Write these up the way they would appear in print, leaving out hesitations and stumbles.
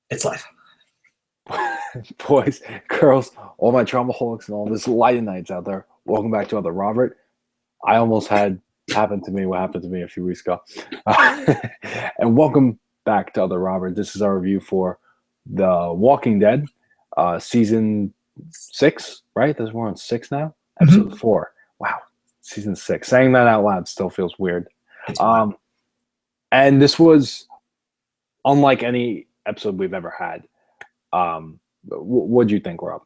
It's life. Boys, girls, all my traumaholics and all this lighting nights out there. Welcome back to Otherobert. I almost had happen to me what happened to me a few weeks ago. And welcome back to Otherobert. This is our review for The Walking Dead, season 6, right? We're on 6 now? Episode 4. Wow, season 6. Saying that out loud still feels weird. And this was unlike any episode we've ever had. What do you think, Rob?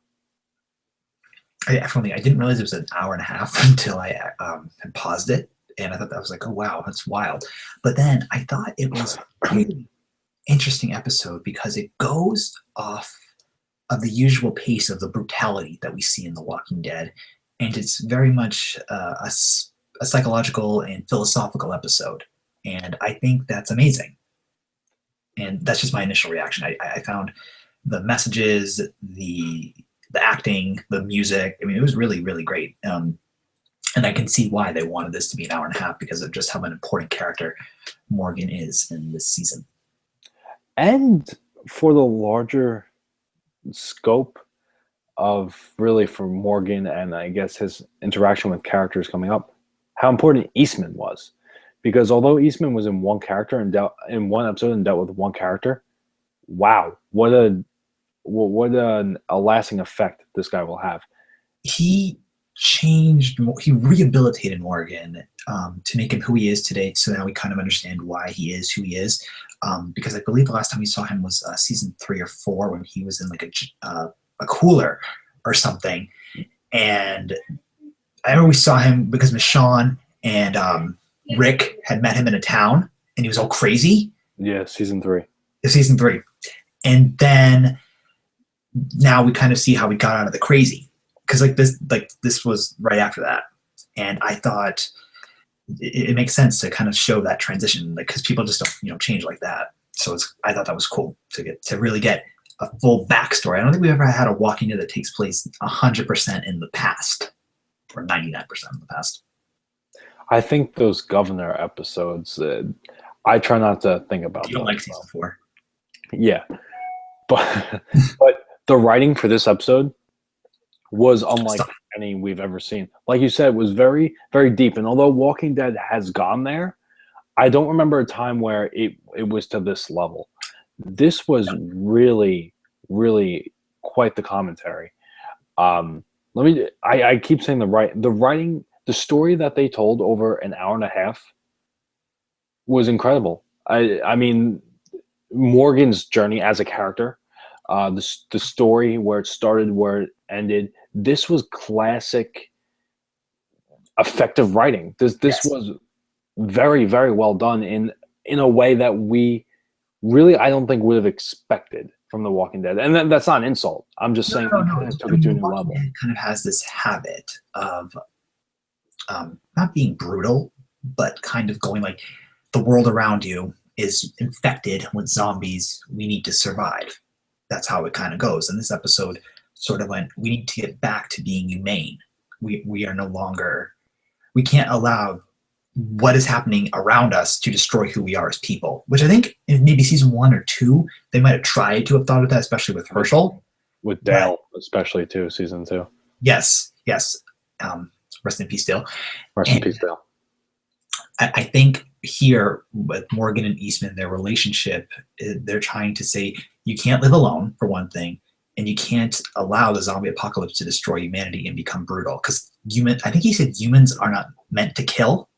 I didn't realize it was an hour and a half until I had paused it, and I thought that was like, oh wow, that's wild. But then I thought it was a really interesting episode because it goes off of the usual pace of the brutality that we see in The Walking Dead, and it's very much a psychological and philosophical episode, and I think that's amazing. And that's just my initial reaction. I found the messages, the acting, the music. I mean, it was really, really great. And I can see why they wanted this to be an hour and a half because of just how an important character Morgan is in this season. And for the larger scope of really for Morgan and I guess his interaction with characters coming up, how important Eastman was. Because although Eastman was in one character and in one episode and dealt with one character, wow, what a lasting effect this guy will have. He rehabilitated Morgan to make him who he is today. So now we kind of understand why he is who he is. Because I believe the last time we saw him was season 3 or 4 when he was in like a cooler or something. And I remember we saw him because Michonne and Rick had met him in a town and he was all crazy. Yeah, season 3. Season 3. And then now we kind of see how we got out of the crazy. Because this was right after that. And I thought it makes sense to kind of show that transition, because people just don't change like that. So I thought that was cool to really get a full backstory. I don't think we've ever had a Walking Dead that takes place 100% in the past, or 99% in the past. I think those governor episodes, I try not to think about. You don't like season 4? Yeah, but the writing for this episode was unlike any we've ever seen. Like you said, it was very, very deep. And although Walking Dead has gone there, I don't remember a time where it was to this level. This was really, really quite the commentary. I keep saying the writing, the story that they told over an hour and a half was incredible. I mean, Morgan's journey as a character, the story, where it started, where it ended. This was classic, effective writing. This was very, very well done in a way that we really, I don't think, would have expected from The Walking Dead. And that's not an insult. I'm just saying it took it to a new level. It kind of has this habit of not being brutal, but kind of going like, the world around you is infected with zombies. We need to survive. That's how it kind of goes. And this episode sort of went, we need to get back to being humane. We are no longer, we can't allow what is happening around us to destroy who we are as people, which I think in maybe season 1 or 2, they might have tried to have thought of that, especially with Herschel. With Dale, especially too, season 2. Yes. Rest in peace, Dale. Rest in peace, Dale. I think here with Morgan and Eastman, their relationship, they're trying to say you can't live alone, for one thing, and you can't allow the zombie apocalypse to destroy humanity and become brutal. Because I think he said humans are not meant to kill,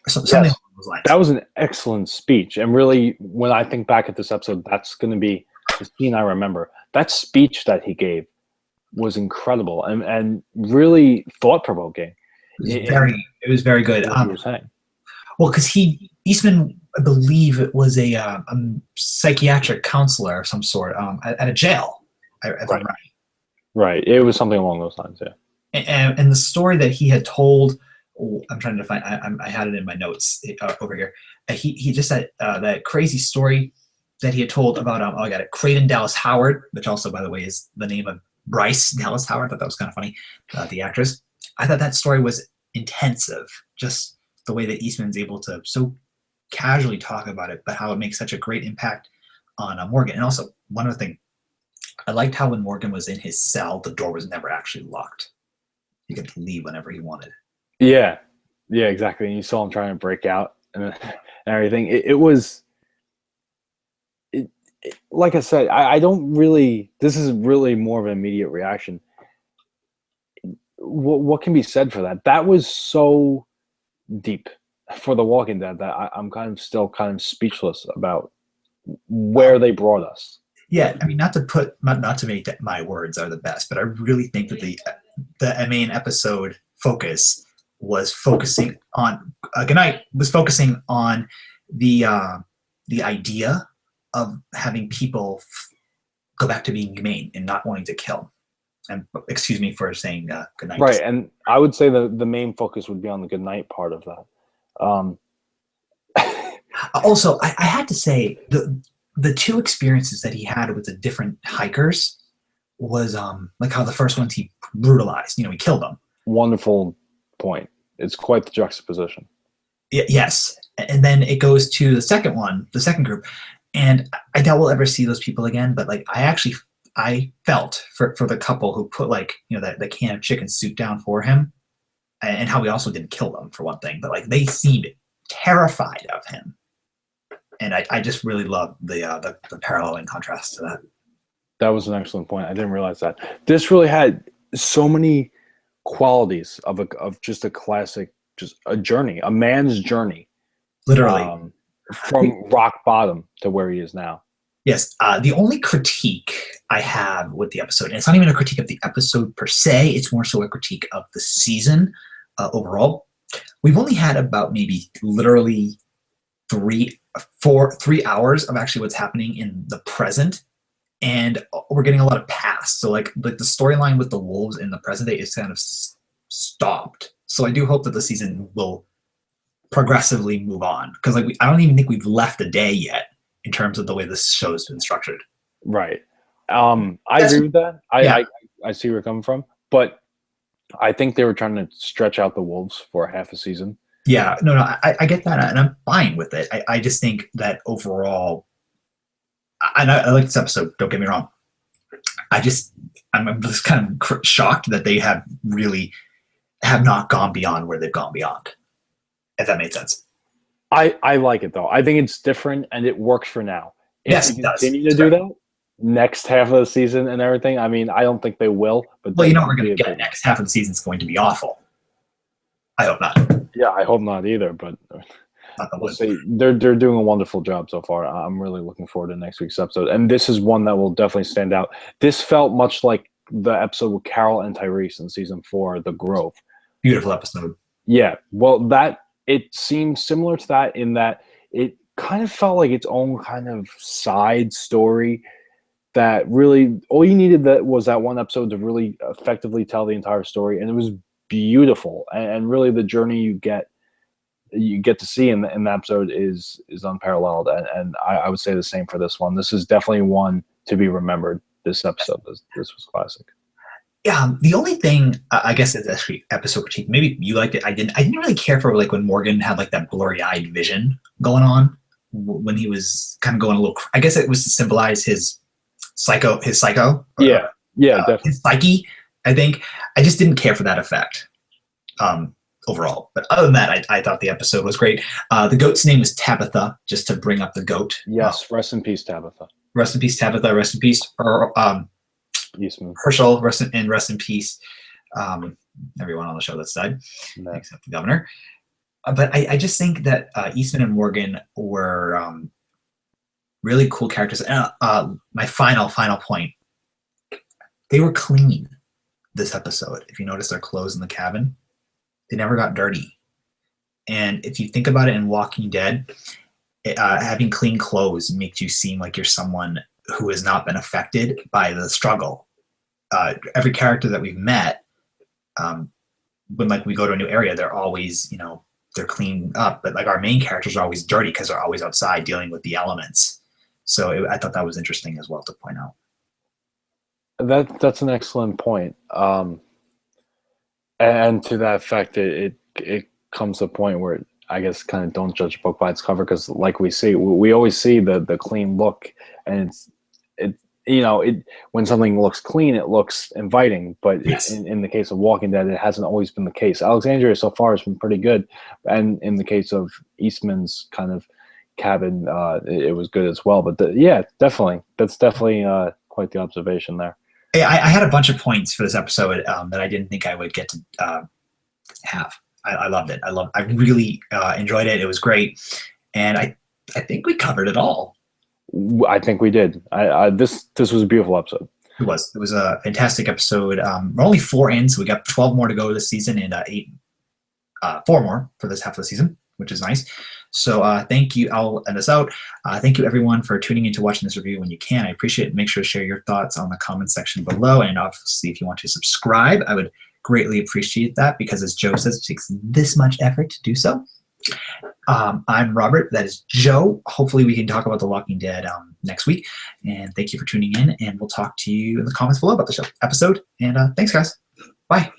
or something along those lines. That was an excellent speech. And really, when I think back at this episode, that's going to be the scene I remember. That speech that he gave was incredible and really thought-provoking. It was very good. What you were saying. Well, because Eastman, I believe it was a psychiatric counselor of some sort at a jail. If I'm right. Right. It was something along those lines, yeah. And the story that he had told, I'm trying to find, I had it in my notes over here. He just said that crazy story that he had told about, I got it, Creighton Dallas Howard, which also, by the way, is the name of Bryce Dallas Howard. I thought that was kind of funny, the actress. I thought that story was intensive, just the way that Eastman's able to so casually talk about it, but how it makes such a great impact on Morgan. And also, one other thing, I liked how when Morgan was in his cell, the door was never actually locked. He could leave whenever he wanted. Yeah, yeah, exactly. And you saw him trying to break out and everything. It was like I said. I don't really. This is really more of an immediate reaction. What can be said for that? That was so deep for The Walking Dead that I'm still kind of speechless about where they brought us. Yeah, I mean, not to make that my words are the best, but I really think that the main episode focus was focusing on Goodnight was focusing on the idea of having people go back to being humane and not wanting to kill. And excuse me for saying goodnight. Right, and I would say the main focus would be on the Goodnight part of that. Also, I had to say the two experiences that he had with the different hikers was like how the first ones he brutalized, he killed them. Wonderful point. It's quite the juxtaposition. Yes, and then it goes to the second group, and I doubt we'll ever see those people again. But like, I felt for the couple who put the can of chicken soup down for him, and how we also didn't kill them for one thing, but like they seemed terrified of him. And I just really love the parallel and contrast to that. That was an excellent point. I didn't realize that. This really had so many qualities of just a classic, just a journey, a man's journey. Literally. From rock bottom to where he is now. Yes. The only critique I have with the episode, and it's not even a critique of the episode per se, it's more so a critique of the season overall. We've only had about maybe literally 3 hours of actually what's happening in the present, and we're getting a lot of past. So like the storyline with the wolves in the present day is kind of stopped. So I do hope that the season will progressively move on, because like I don't even think we've left a day yet in terms of the way this show has been structured. Right. I agree with that. I see where you're coming from, but I think they were trying to stretch out the wolves for half a season. Yeah, no, I get that, and I'm fine with it. I just think that overall, and I like this episode, don't get me wrong. I'm just kind of shocked that they have not gone beyond where they've gone beyond, if that made sense. I like it, though. I think it's different, and it works for now. Yes, if it does. Continue to do that next half of the season and everything. I mean, I don't think they will. But well, what we're going to get next half of the season is going to be awful. I hope not. Yeah, I hope not either, but we'll see. They're doing a wonderful job so far. I'm really looking forward to next week's episode. And this is one that will definitely stand out. This felt much like the episode with Carol and Tyrese in season 4, The Grove. Beautiful episode. Yeah. Well, it seemed similar to that in that it kind of felt like its own kind of side story that really all you needed was that one episode to really effectively tell the entire story. And it was beautiful, and really the journey you get to see in the episode is unparalleled, and I would say the same for this one. This is definitely one to be remembered. This episode, this was classic. Yeah, the only thing I guess is actually episode critique. Maybe you liked it. I didn't really care for like when Morgan had like that blurry-eyed vision going on when he was kind of going a little. I guess it was to symbolize his psycho. Yeah, definitely. His psyche. I think I just didn't care for that effect overall. But other than that, I thought the episode was great. The goat's name is Tabitha, just to bring up the goat. Yes, rest in peace, Tabitha. Rest in peace, Tabitha. Rest in peace, Herschel. Rest in peace, everyone on the show that's died, except the governor. But I just think that Eastman and Morgan were really cool characters. And my final point, they were clean. This episode, if you notice their clothes in the cabin, they never got dirty. And if you think about it in Walking Dead, having clean clothes makes you seem like you're someone who has not been affected by the struggle. Every character that we've met, when like we go to a new area, they're always, they're cleaned up, but like our main characters are always dirty because they're always outside dealing with the elements. So I thought that was interesting as well to point out. That's an excellent point. And to that effect, it comes to a point where I guess kind of don't judge a book by its cover, because like we always see the clean look, and it when something looks clean, it looks inviting. But Yes. in the case of Walking Dead, it hasn't always been the case. Alexandria so far has been pretty good, and in the case of Eastman's kind of cabin, it was good as well. But yeah, definitely, that's definitely quite the observation there. I had a bunch of points for this episode that I didn't think I would get to have. I loved it. I really enjoyed it. It was great, and I think we covered it all. I think we did. This was a beautiful episode. It was. It was a fantastic episode. We're only 4 in, so we got 12 more to go this season, and 4 more for this half of the season, which is nice. So thank you. I'll end us out. Thank you, everyone, for tuning in to watching this review when you can. I appreciate it. Make sure to share your thoughts on the comment section below, and obviously, if you want to subscribe, I would greatly appreciate that, because as Joe says, it takes this much effort to do so. I'm Robert. That is Joe. Hopefully we can talk about The Walking Dead next week. And thank you for tuning in. And we'll talk to you in the comments below about the show episode. And thanks, guys. Bye.